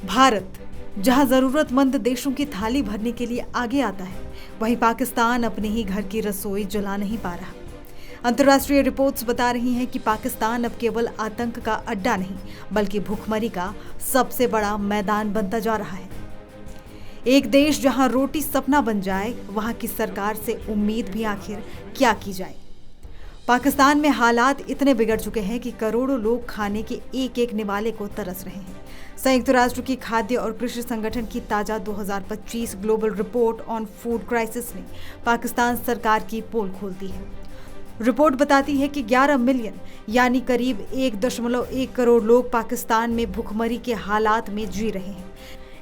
भारत जहां जरूरतमंद देशों की थाली भरने के लिए आगे आता है, वहीं पाकिस्तान अपने ही घर की रसोई जला नहीं पा रहा। अंतर्राष्ट्रीय रिपोर्ट्स बता रही हैं कि पाकिस्तान अब केवल आतंक का अड्डा नहीं, बल्कि भूखमरी का सबसे बड़ा मैदान बनता जा रहा है। एक देश जहां रोटी सपना बन जाए, वहां की सरकार से उम्मीद भी आखिर क्या की जाए। पाकिस्तान में हालात इतने बिगड़ चुके हैं कि करोड़ों लोग खाने के एक एक निवाले को तरस रहे हैं। संयुक्त राष्ट्र की खाद्य और कृषि संगठन की ताजा 2025 global report on food crisis ने पाकिस्तान सरकार की पोल खोल दी है। रिपोर्ट बताती है कि 11 मिलियन यानी करीब 1.1 करोड़ लोग पाकिस्तान में भूखमरी के हालात में जी रहे हैं।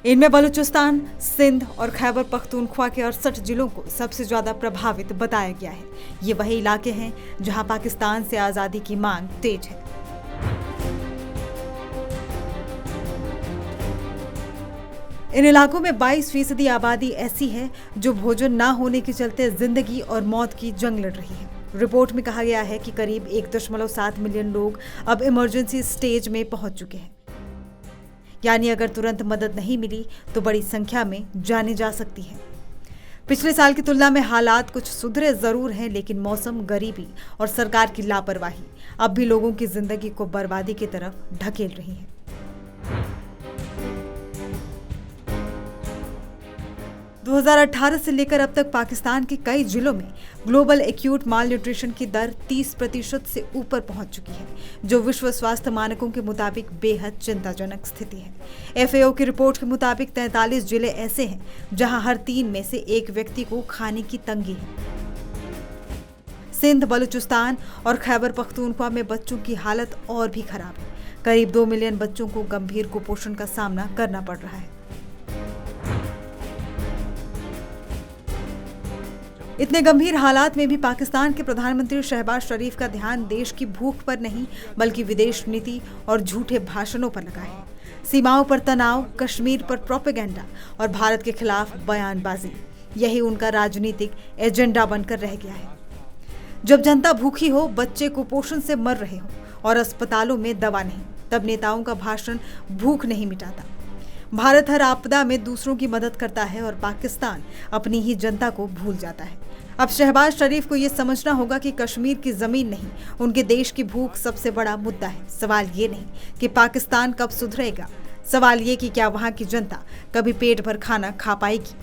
इनमें बलूचिस्तान, सिंध और खैबर पख्तूनख्वा के 68 जिलों को सबसे ज्यादा प्रभावित बताया गया है। ये वही इलाके हैं जहां पाकिस्तान से आजादी की मांग तेज है। इन इलाकों में 22% आबादी ऐसी है जो भोजन ना होने के चलते जिंदगी और मौत की जंग लड़ रही है। रिपोर्ट में कहा गया है कि करीब 1.7 मिलियन लोग अब इमरजेंसी स्टेज में पहुंच चुके हैं, यानी अगर तुरंत मदद नहीं मिली तो बड़ी संख्या में जानें जा सकती हैं। पिछले साल की तुलना में हालात कुछ सुधरे जरूर हैं, लेकिन मौसम, गरीबी और सरकार की लापरवाही अब भी लोगों की जिंदगी को बर्बादी की तरफ ढकेल रही है। दो 2018 से लेकर अब तक पाकिस्तान के कई जिलों में ग्लोबल एक्यूट माल न्यूट्रिशन की दर 30% से ऊपर पहुंच चुकी है, जो विश्व स्वास्थ्य मानकों के मुताबिक बेहद चिंताजनक स्थिति है। FAO की रिपोर्ट के मुताबिक 43 जिले ऐसे हैं जहां हर 3 में से 1 व्यक्ति को खाने की तंगी है। सिंध, बलूचिस्तान और खैबर पख्तूनख्वा में बच्चों की हालत और भी खराब है। करीब 2 मिलियन बच्चों को गंभीर कुपोषण का सामना करना पड़ रहा है। इतने गंभीर हालात में भी पाकिस्तान के प्रधानमंत्री शहबाज शरीफ का ध्यान देश की भूख पर नहीं, बल्कि विदेश नीति और झूठे भाषणों पर लगा है। सीमाओं पर तनाव, कश्मीर पर प्रोपेगेंडा और भारत के खिलाफ बयानबाजी, यही उनका राजनीतिक एजेंडा बनकर रह गया है। जब जनता भूखी हो, बच्चे कुपोषण से मर रहे हो और अस्पतालों में दवा नहीं, तब नेताओं का भाषण भूख नहीं मिटाता। भारत हर आपदा में दूसरों की मदद करता है और पाकिस्तान अपनी ही जनता को भूल जाता है। अब शहबाज शरीफ को यह समझना होगा कि कश्मीर की जमीन नहीं, उनके देश की भूख सबसे बड़ा मुद्दा है। सवाल ये नहीं कि पाकिस्तान कब सुधरेगा, सवाल ये कि क्या वहां की जनता कभी पेट भर खाना खा पाएगी।